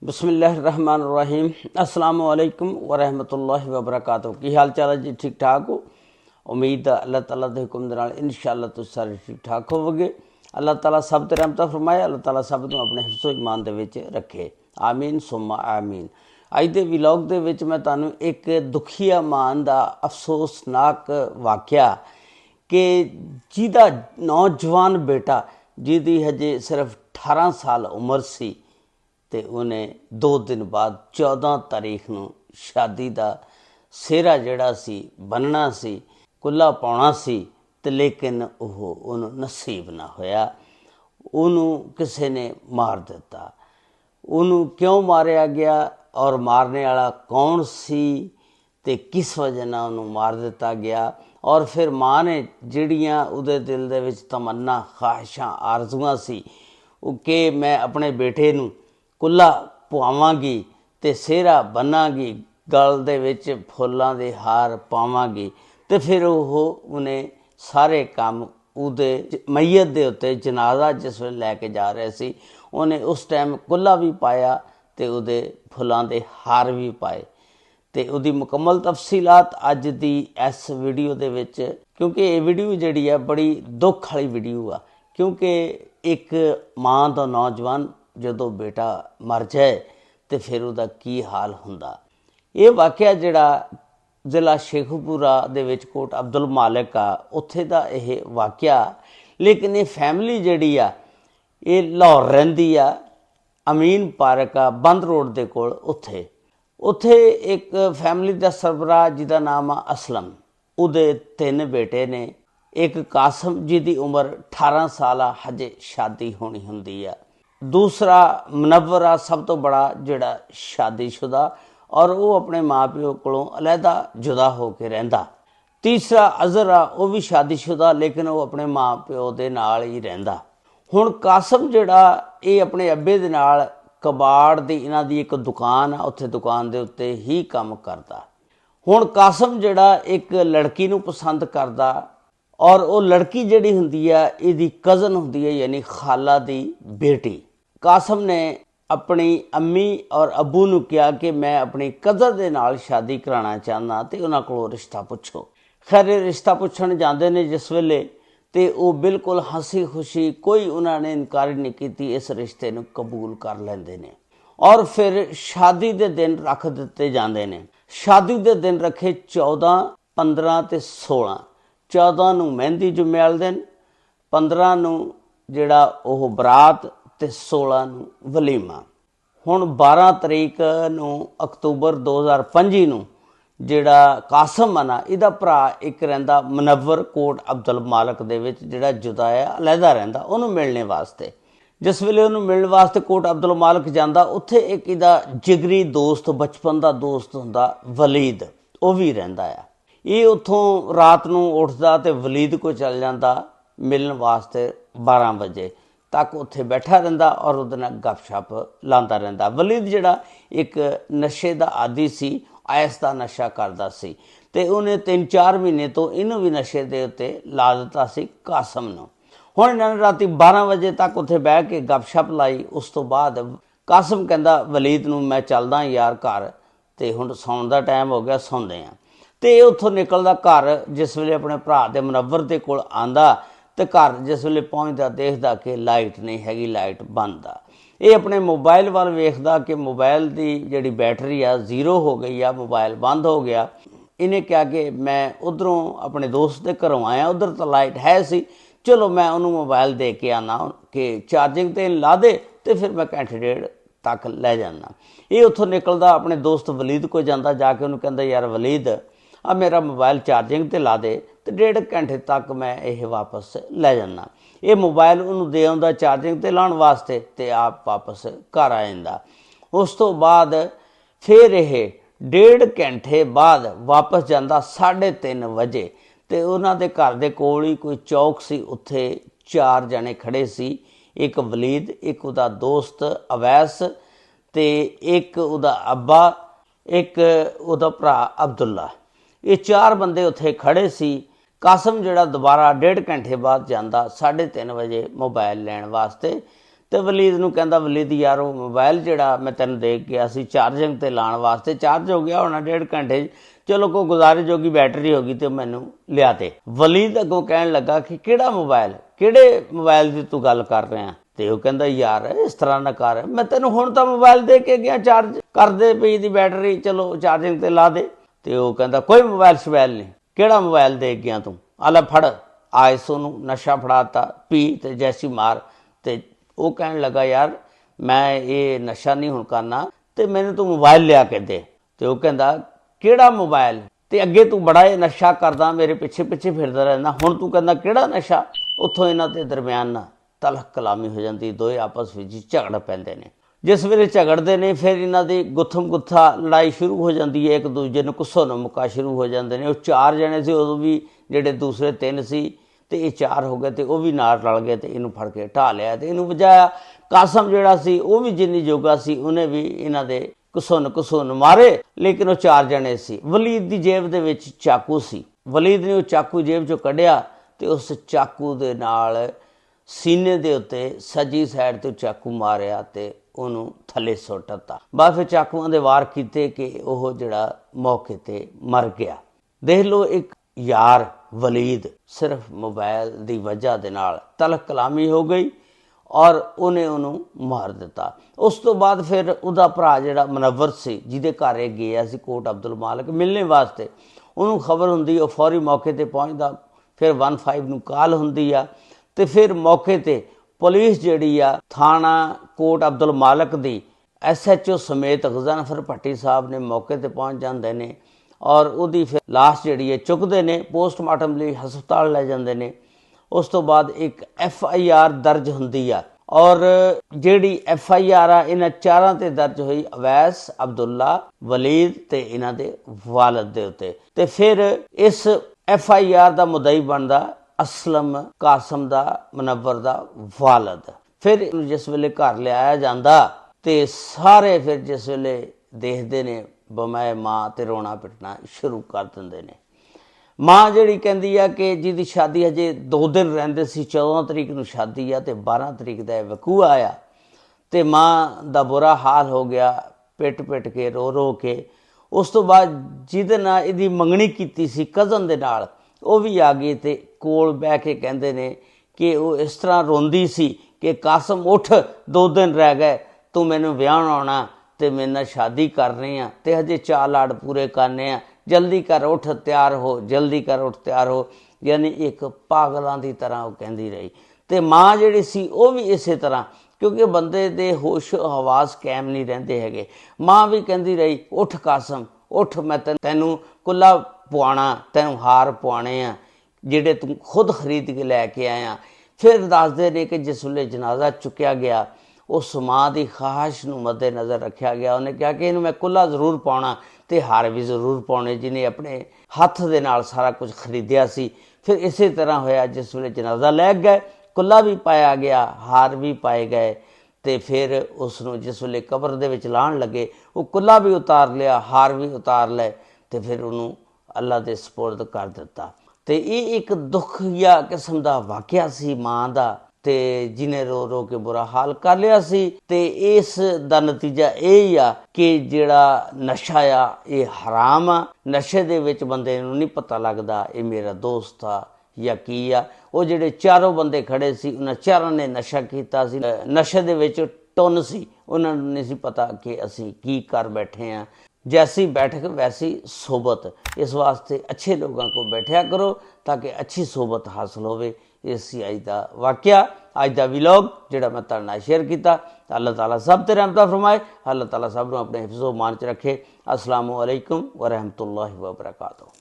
बिस्मिल्लाहिर्रहमानिर्रहीम। अस्सलाम वालेकुम वरहमतुल्लाहि वबरकातुहू। की हाल चाल है जी? ठीक ठाक हो? उम्मीद है अल्लाह ताला के हुक्म दे नाल इंशाअल्लाह तुसीं सारे ठीक ठाक होवोगे। अल्लाह ताला सब ते रहमत फरमाए, अल्लाह ताला सब नूं अपने हिफ्ज़ो ईमान दे विच रखे, आमीन सुम्मा आमीन। अज दे व्लॉग दे विच मैं तुहानूं एक दुखिया मान दा अफसोसनाक वाक़या कि जिहदा नौजवान बेटा जिहदी हजे सिर्फ 18 साल उम्र सी ते उन्हें 2 दिन बाद 14 तारीख नूं शादी का सेहरा जिहड़ा सी बनना सी, कुल्ला पाउणा सी, ते लेकिन उन्होंने नसीब ना होया। उन्होंने किसी ने मार दिता। उन्होंने क्यों मारिया गया और मारने वाला कौन सी ते किस वजह नाल उन्होंने मार दिता गया, और फिर माँ ने जिहड़ियां उहदे दिल दे विच तमन्ना ख्वाहिशां आरज़ूआं सी कि मैं अपने बेटे नूं कुल्ला पवावांगी ते सेहरा बन्नांगी, गल दे विच फुल्लां दे हार पावांगी, ते फिर उन्हें सारे काम उहदे मैयत दे उत्ते जनाजा जिस वेले लैके जा रहे सी उन्हें उस टाइम कुल्ला भी पाया ते उहदे फुल्लां दे हार भी पाए। ते उहदी मुकम्मल तफसीलात अज दी इस वीडियो दे विच, क्योंकि ये वीडियो जिहड़ी है बड़ी दुख वाली वीडियो आ, क्योंकि एक माँ दा नौजवान जदों बेटा मर जाए तो फिर उसका की हाल हुंदा। ये वाक़या जिहड़ा जिला शेखुपुरा दे विच कोट अब्दुल मालिक आ, उत्थे दा यह वाक़या। लेकिन ये फैमिली जिहड़ी आ ये लाहौर रहिंदी आ, अमीन पार्क आ बंद रोड दे कोल। उत्थे एक फैमिली का सरबराह जिहदा नाम आ असलम, उहदे 3 बेटे ने। एक कासम जिहदी उम्र 18 साल आ, हजे शादी होनी हुंदी आ। दूसरा मुनव्वर आ, सब तो बड़ा जिहड़ा शादीशुदा, और वो अपने माँ प्यो कोलों अलहदा जुदा होकर रहिंदा। तीसरा अज़र आ, वह भी शादीशुदा, लेकिन वो अपने माँ प्यो दे नाल ही रहिंदा। हुण कासम जिहड़ा ये अपने अब्बे दे नाल कबाड़ दी इन्हां दी एक दुकान आ, उत्थे दुकान दे उत्ते ही काम करदा। हुण कासम जिहड़ा एक लड़की नूं पसंद करदा, और वो लड़की जिहड़ी हुंदी आ इहदी कज़न हुंदी है, यानी खाला दी बेटी। कासम ने अपनी अम्मी और अबू नूं कहा कि मैं अपनी कज़न दे नाल शादी कराना चाहना, तो उन्हां कोलों रिश्ता पुछो। खैर रिश्ता पुछण जांदे ने जिस वेले, ते वो बिल्कुल हंसी खुशी, कोई उन्होंने इनकार नहीं की, इस रिश्ते नूं कबूल कर लैंदे ने। और फिर शादी दे दिन रख दिते जांदे ने। शादी दे दिन रखे 14, 15 ते 16। 14 नूं मेहंदी जुम्मे वाले दिन, 15 नूं जिहड़ा ओह बरात, ते 16 नूं वलीमा। हुण 12 तरीक नूं अक्तूबर 2025 नूं जिहड़ा कासम आ ना, इहदा भरा एक रहिंदा मुनव्वर कोट अब्दुल मालिक दे विच, जिहड़ा जुदा है अलहदा रहिंदा, उहनूं मिलने वास्ते। जिस वेले उहनूं मिलण वास्ते कोट अब्दुल मालिक जांदा, उत्थे एक इहदा जिगरी दोस्त, बचपन दा दोस्त हुंदा वलीद, वह भी रहिंदा आ। ये उत्थों रात नूं उठदा ते वलीद को चल जांदा मिलण वास्ते 12 बजे तक उत्थे बैठा रहिंदा, और उहदे नाल गपशप लांदा रहिंदा। वलीद जिहड़ा एक नशे दा आदी सी, आयस दा नशा करदा सी, ते उहने 3-4 महीने तो इहनूं भी नशे दे उत्ते ला दित्ता सी कासम नूं। हुण इन्हां ने राती 12 बजे तक उत्थे बह के गपशप लाई। उस तो बाद कासम कहंदा वलीद नूं, मैं चलदा यार घर, ते हुण सौण दा टाइम हो गया, सौंदे आ। ते उत्थों निकलदा घर, जिस वेले अपने भरा दे मुनव्वर दे कोल आंदा, ते घर जिस वेले पहुंचदा देखदा कि लाइट नहीं हैगी, लाइट बंद आ। ये अपने मोबाइल वाल वेखदा कि मोबाइल की जिहड़ी बैटरी आ 0 हो गई आ, मोबाइल बंद हो गया। इन्हें कहा कि मैं उधरों अपने दोस्त के घरों आया, उधर तो लाइट है सी, चलो मैं उन्होंने मोबाइल दे के आना कि चार्जिंग ते ला दे, तो फिर मैं घंटे डेढ़ तक लै जाना। ये उत्थों निकलदा अपने दोस्त वलीद को जाता, जाके उन्होंने कहता यार वलीद आ मेरा मोबाइल चार्जिंग ते ला दे, तो 1.5 घंटे तक मैं ये वापस लै जाना। ये मोबाइल उन्होंने दे आउंदा चार्जिंग ते लाने वास्ते, ते आप वापस घर आ जांदा। उस तो बाद फिर यह 1.5 घंटे बाद वापस जाता 3:30 बजे, तो उन्होंने घर के कोल ही कोई चौक सी, उत्थे 4 जने खड़े सी, एक वलीद, एक उहदा दोस्त अवैस, ते एक उहदा अब्बा, एक उहदा भरा अब्दुल्ला। ये 4 बंदे उत्थे खड़े सी। कासम जिहड़ा दोबारा 1.5 घंटे बाद जाता 3:30 बजे मोबाइल लैण वास्ते, ਤੇ ਵਲੀਦ ਨੂੰ ਕਹਿੰਦਾ ਵਲੀਦ ਯਾਰ ਉਹ ਮੋਬਾਈਲ ਜਿਹੜਾ ਮੈਂ ਤੈਨੂੰ ਦੇ ਕੇ ਗਿਆ ਸੀ ਚਾਰਜਿੰਗ ਤੇ ਲਾਉਣ ਵਾਸਤੇ ਚਾਰਜ ਹੋ ਗਿਆ ਹੋਣਾ 1.5 ਘੰਟੇ 'ਚ, ਚਲੋ ਕੋਈ ਗੁਜ਼ਾਰਿਸ਼ ਜੋਗੀ ਬੈਟਰੀ ਹੋ ਗਈ ਤੇ ਮੈਨੂੰ ਲਿਆ ਦੇ। ਵਲੀਦ ਅੱਗੋਂ ਕਹਿਣ ਲੱਗਾ ਕਿ ਕਿਹੜਾ ਮੋਬਾਈਲ, ਕਿਹੜੇ ਮੋਬਾਈਲ ਦੀ ਤੂੰ ਗੱਲ ਕਰ ਰਿਹਾ? ਤੇ ਉਹ ਕਹਿੰਦਾ ਯਾਰ ਇਸ ਤਰ੍ਹਾਂ ਨਾ ਕਰ, ਮੈਂ ਤੈਨੂੰ ਹੁਣ ਤਾਂ ਮੋਬਾਈਲ ਦੇ ਕੇ ਗਿਆ, ਚਾਰਜ ਕਰਦੇ ਪਈ ਦੀ ਬੈਟਰੀ, ਚਲੋ ਚਾਰਜਿੰਗ ਤੇ ਲਾ ਦੇ। ਤੇ ਉਹ ਕਹਿੰਦਾ ਕੋਈ ਮੋਬਾਈਲ ਸ਼ਬੈਲ ਨਹੀਂ, ਕਿਹੜਾ ਮੋਬਾਈਲ ਦੇ ਗਿਆ ਤੂੰ? ਆਲਾ ਫੜ। ਆਇਸ ਉਹਨੂੰ ਨਸ਼ਾ ਫੜਾਤਾ, ਪੀ ਤੇ ਜੈਸੀ ਮਾਰ। ਤੇ ਉਹ ਕਹਿਣ ਲੱਗਾ ਯਾਰ ਮੈਂ ਇਹ ਨਸ਼ਾ ਨਹੀਂ ਹੁਣ ਕਰਨਾ ਤੇ ਮੈਨੂੰ ਤੂੰ ਮੋਬਾਈਲ ਲਿਆ ਕੇ ਦੇ। ਤੇ ਉਹ ਕਹਿੰਦਾ ਕਿਹੜਾ ਮੋਬਾਈਲ? ਤੇ ਅੱਗੇ ਤੂੰ ਬੜਾ ਇਹ ਨਸ਼ਾ ਕਰਦਾ, ਮੇਰੇ ਪਿੱਛੇ ਪਿੱਛੇ ਫਿਰਦਾ ਰਹਿੰਦਾ, ਹੁਣ ਤੂੰ ਕਹਿੰਦਾ ਕਿਹੜਾ ਨਸ਼ਾ? ਉੱਥੋਂ ਇਹਨਾਂ ਦੇ ਦਰਮਿਆਨ ਨਾ ਤਲਖ ਕਲਾਮੀ ਹੋ ਜਾਂਦੀ, ਦੋਏ ਆਪਸ ਵਿੱਚ ਝਗੜ ਪੈਂਦੇ ਨੇ। ਜਿਸ ਵੇਲੇ ਝਗੜਦੇ ਨੇ ਫਿਰ ਇਹਨਾਂ ਦੀ ਗੁੱਥਮ ਗੁੱਥਾ ਲੜਾਈ ਸ਼ੁਰੂ ਹੋ ਜਾਂਦੀ ਹੈ, ਇੱਕ ਦੂਜੇ ਨੂੰ ਕੁੱਸੋ ਨੂੰ ਮੁੱਕਾ ਸ਼ੁਰੂ ਹੋ ਜਾਂਦੇ ਨੇ। ਉਹ 4 ਜਣੇ ਸੀ, ਉਦੋਂ ਵੀ ਜਿਹੜੇ ਦੂਸਰੇ 3 ਸੀ ਤੇ ਇਹ 4 ਹੋ ਗਏ ਤੇ ਉਹ ਵੀ ਨਾਲ ਰਲ ਗਏ ਤੇ ਇਹਨੂੰ ਫੜ ਕੇ ਢਾਹ ਲਿਆ ਤੇ ਇਹਨੂੰ ਵਜਾਇਆ। ਕਾਸਮ ਜਿਹੜਾ ਸੀ ਉਹ ਵੀ ਜਿੰਨੀ ਜੋਗਾ ਸੀ ਉਹਨੇ ਵੀ ਇਹਨਾਂ ਦੇ ਕੁਸੁਨ ਮਾਰੇ, ਲੇਕਿਨ ਉਹ 4 ਜਣੇ ਸੀ। ਵਲੀਦ ਦੀ ਜੇਬ ਦੇ ਵਿੱਚ ਚਾਕੂ ਸੀ, ਵਲੀਦ ਨੇ ਉਹ ਚਾਕੂ ਜੇਬ ਚੋਂ ਕੱਢਿਆ ਤੇ ਉਸ ਚਾਕੂ ਦੇ ਨਾਲ ਸੀਨੇ ਦੇ ਉੱਤੇ ਸੱਜੀ ਸਾਈਡ ਤੋਂ ਚਾਕੂ ਮਾਰਿਆ ਤੇ ਉਹਨੂੰ ਥੱਲੇ ਸੁੱਟ ਦਿੱਤਾ। ਬਾਅਦ ਫਿਰ ਚਾਕੂਆਂ ਦੇ ਵਾਰ ਕੀਤੇ ਕਿ ਉਹ ਜਿਹੜਾ ਮੌਕੇ ਤੇ ਮਰ ਗਿਆ। ਦੇਖ ਲਓ ਇੱਕ ਯਾਰ ਵਲੀਦ ਸਿਰਫ ਮੋਬਾਈਲ ਦੀ ਵਜ੍ਹਾ ਦੇ ਨਾਲ ਤਲਖ ਕਲਾਮੀ ਹੋ ਗਈ ਔਰ ਉਹਨੇ ਉਹਨੂੰ ਮਾਰ ਦਿੱਤਾ। ਉਸ ਤੋਂ ਬਾਅਦ ਫਿਰ ਉਹਦਾ ਭਰਾ ਜਿਹੜਾ ਮੁਨੱਵਰ ਸੀ ਜਿਹਦੇ ਘਰ ਇਹ ਗਿਆ ਸੀ ਕੋਟ ਅਬਦੁਲ ਮਾਲਿਕ ਮਿਲਣ ਵਾਸਤੇ, ਉਹਨੂੰ ਖਬਰ ਹੁੰਦੀ, ਉਹ ਫੌਰੀ ਮੌਕੇ ਤੇ ਪਹੁੰਚਦਾ। ਫਿਰ 15 ਨੂੰ ਕਾਲ ਹੁੰਦੀ ਆ ਤੇ ਫਿਰ ਮੌਕੇ ਤੇ ਪੁਲਿਸ ਜਿਹੜੀ ਆ ਥਾਣਾ ਕੋਟ ਅਬਦੁਲ ਮਾਲਿਕ ਦੀ SHO ਸਮੇਤ ਗਜ਼ਨਫਰ ਭੱਟੀ ਸਾਹਿਬ ਨੇ ਮੌਕੇ ਤੇ ਪਹੁੰਚ ਜਾਂਦੇ ਨੇ ਔਰ ਉਹਦੀ ਫਿਰ ਲਾਸ਼ ਜਿਹੜੀ ਹੈ ਚੁੱਕਦੇ ਨੇ, ਪੋਸਟਮਾਰਟਮ ਲਈ ਹਸਪਤਾਲ ਲੈ ਜਾਂਦੇ ਨੇ। ਉਸ ਤੋਂ ਬਾਅਦ ਇੱਕ FIR ਦਰਜ ਹੁੰਦੀ ਆ ਔਰ ਜਿਹੜੀ FIR ਆ ਇਹਨਾਂ 4 ਤੇ ਦਰਜ ਹੋਈ, ਅਵੈਸ, ਅਬਦੁੱਲਾ, ਵਲੀਦ ਤੇ ਇਹਨਾਂ ਦੇ ਵਾਲਦ ਦੇ ਉੱਤੇ। ਤੇ ਫਿਰ ਇਸ FIR ਦਾ ਮੁਦਈ ਬਣਦਾ ਅਸਲਮ ਕਾਸਮ ਦਾ, ਮੁਨੱਵਰ ਦਾ ਵਾਲਦ। ਫਿਰ ਜਿਸ ਵੇਲੇ ਘਰ ਲਿਆਇਆ ਜਾਂਦਾ ਤੇ ਸਾਰੇ ਫਿਰ ਜਿਸ ਵੇਲੇ ਦੇਖਦੇ ਨੇ ਬਮਾਏ ਮਾਂ ਤੇ ਰੋਣਾ ਪਿੱਟਣਾ ਸ਼ੁਰੂ ਕਰ ਦਿੰਦੇ ਨੇ। ਮਾਂ ਜਿਹੜੀ ਕਹਿੰਦੀ ਆ ਕਿ ਜਿਹਦੀ ਸ਼ਾਦੀ ਹਜੇ 2 ਦਿਨ ਰਹਿੰਦੇ ਸੀ, 14 ਤਰੀਕ ਨੂੰ ਸ਼ਾਦੀ ਆ ਤੇ 12 ਤਰੀਕ ਦਾ ਵਕੂਆ ਆਇਆ ਤੇ ਮਾਂ ਦਾ ਬੁਰਾ ਹਾਲ ਹੋ ਗਿਆ, ਪਿੱਟ ਕੇ ਰੋ ਕੇ। ਉਸ ਤੋਂ ਬਾਅਦ ਜਿਹਦੇ ਨਾਲ ਇਹਦੀ ਮੰਗਣੀ ਕੀਤੀ ਸੀ ਕਜ਼ਨ ਦੇ ਨਾਲ, ਉਹ ਵੀ ਆ ਗਈ ਤੇ ਕੋਲ ਬਹਿ ਕੇ ਕਹਿੰਦੇ ਨੇ ਕਿ ਉਹ ਇਸ ਤਰ੍ਹਾਂ ਰੋਂਦੀ ਸੀ ਕਿ ਕਾਸਮ ਉੱਠ, 2 ਦਿਨ ਰਹਿ ਗਏ, ਤੂੰ ਮੈਨੂੰ ਵਿਆਹਣ ਆਉਣਾ ਤੇ ਮੇਰੇ ਨਾਲ ਸ਼ਾਦੀ ਕਰਨੀ ਆ ਤੇ ਹਜੇ 4 ਲਾੜ ਪੂਰੇ ਕਰਨੇ ਆ, ਜਲਦੀ ਕਰ, ਉੱਠ ਤਿਆਰ ਹੋ, ਜਲਦੀ ਕਰ, ਉੱਠ ਤਿਆਰ ਹੋ। ਯਾਨੀ ਇੱਕ ਪਾਗਲਾਂ ਦੀ ਤਰ੍ਹਾਂ ਉਹ ਕਹਿੰਦੀ ਰਹੀ। ਤੇ ਮਾਂ ਜਿਹੜੀ ਸੀ ਉਹ ਵੀ ਇਸੇ ਤਰ੍ਹਾਂ, ਕਿਉਂਕਿ ਬੰਦੇ ਦੇ ਹੋਸ਼ ਹਵਾਸ ਕਾਇਮ ਨਹੀਂ ਰਹਿੰਦੇ ਹੈਗੇ। ਮਾਂ ਵੀ ਕਹਿੰਦੀ ਰਹੀ ਉੱਠ ਕਾਸਮ ਉੱਠ, ਮੈਂ ਤੈਨੂੰ ਕੁੱਲਾ ਪਵਾਉਣਾ, ਤੈਨੂੰ ਹਾਰ ਪਵਾਉਣੇ ਆ ਜਿਹੜੇ ਤੂੰ ਖੁਦ ਖਰੀਦ ਕੇ ਲੈ ਕੇ ਆਇਆ। ਫਿਰ ਦੱਸਦੇ ਨੇ ਕਿ ਜਿਸ ਵੇਲੇ ਜਨਾਜ਼ਾ ਚੁੱਕਿਆ ਗਿਆ ਉਸ ਮਾਂ ਦੀ ਖਾਹਿਸ਼ ਨੂੰ ਮੱਦੇ ਨਜ਼ਰ ਰੱਖਿਆ ਗਿਆ। ਉਹਨੇ ਕਿਹਾ ਕਿ ਇਹਨੂੰ ਮੈਂ ਕੁੱਲਾ ਜ਼ਰੂਰ ਪਾਉਣਾ ਤੇ ਹਾਰ ਵੀ ਜ਼ਰੂਰ ਪਾਉਣੇ, ਜਿਹਨੇ ਆਪਣੇ ਹੱਥ ਦੇ ਨਾਲ ਸਾਰਾ ਕੁਝ ਖਰੀਦਿਆ ਸੀ। ਫਿਰ ਇਸੇ ਤਰ੍ਹਾਂ ਹੋਇਆ, ਜਿਸ ਵੇਲੇ ਜਨਾਜ਼ਾ ਲੈ ਗਏ ਕੁੱਲਾ ਵੀ ਪਾਇਆ ਗਿਆ, ਹਾਰ ਵੀ ਪਾਏ ਗਏ ਤੇ ਫਿਰ ਉਸ ਨੂੰ ਜਿਸ ਵੇਲੇ ਕਬਰ ਦੇ ਵਿੱਚ ਲਾਉਣ ਲੱਗੇ ਉਹ ਕੁੱਲਾ ਵੀ ਉਤਾਰ ਲਿਆ, ਹਾਰ ਵੀ ਉਤਾਰ ਲਏ ਤੇ ਫਿਰ ਉਹਨੂੰ ਅੱਲਾ ਦੇ ਸਪੁਰਦ ਕਰ ਦਿੱਤਾ। ਤੇ ਇਹ ਇੱਕ ਦੁਖੀਆ ਕਿਸਮ ਦਾ ਵਾਕਿਆ ਸੀ ਮਾਂ ਦਾ, ਤੇ ਜਿਹਨੇ ਰੋ ਕੇ ਬੁਰਾ ਹਾਲ ਕਰ ਲਿਆ ਸੀ। ਤੇ ਇਸ ਦਾ ਨਤੀਜਾ ਇਹ ਹੀ ਆ ਕਿ ਜਿਹੜਾ ਨਸ਼ਾ ਆ ਇਹ ਹਰਾਮ ਆ। ਨਸ਼ੇ ਦੇ ਵਿੱਚ ਬੰਦੇ ਨੂੰ ਨਹੀਂ ਪਤਾ ਲੱਗਦਾ ਇਹ ਮੇਰਾ ਦੋਸਤ ਆ ਜਾਂ ਕੀ ਆ। ਉਹ ਜਿਹੜੇ 4 ਬੰਦੇ ਖੜੇ ਸੀ ਉਹਨਾਂ 4 ਨੇ ਨਸ਼ਾ ਕੀਤਾ ਸੀ, ਨਸ਼ੇ ਦੇ ਵਿੱਚ ਟੁੰਨ ਸੀ, ਉਹਨਾਂ ਨੂੰ ਨਹੀਂ ਸੀ ਪਤਾ ਕਿ ਅਸੀਂ ਕੀ ਕਰ ਬੈਠੇ ਆ। जैसी बैठक वैसी सोबत, इस वास्ते अच्छे लोगों को बैठा करो ताकि अच्छी सोबत हासिल होवे। इस अज का वाकया, अज का विलॉग जोड़ा मैं तुहाडे नाल शेयर किया। अल्लाह ताला सब ते रहमत फरमाए, अल्लाह ताला सब नूं अपने हिफ्ज़ो मान च रखे। अस्सलामु अलैकुम व रहमतुल्लाहि व बरकातुहू।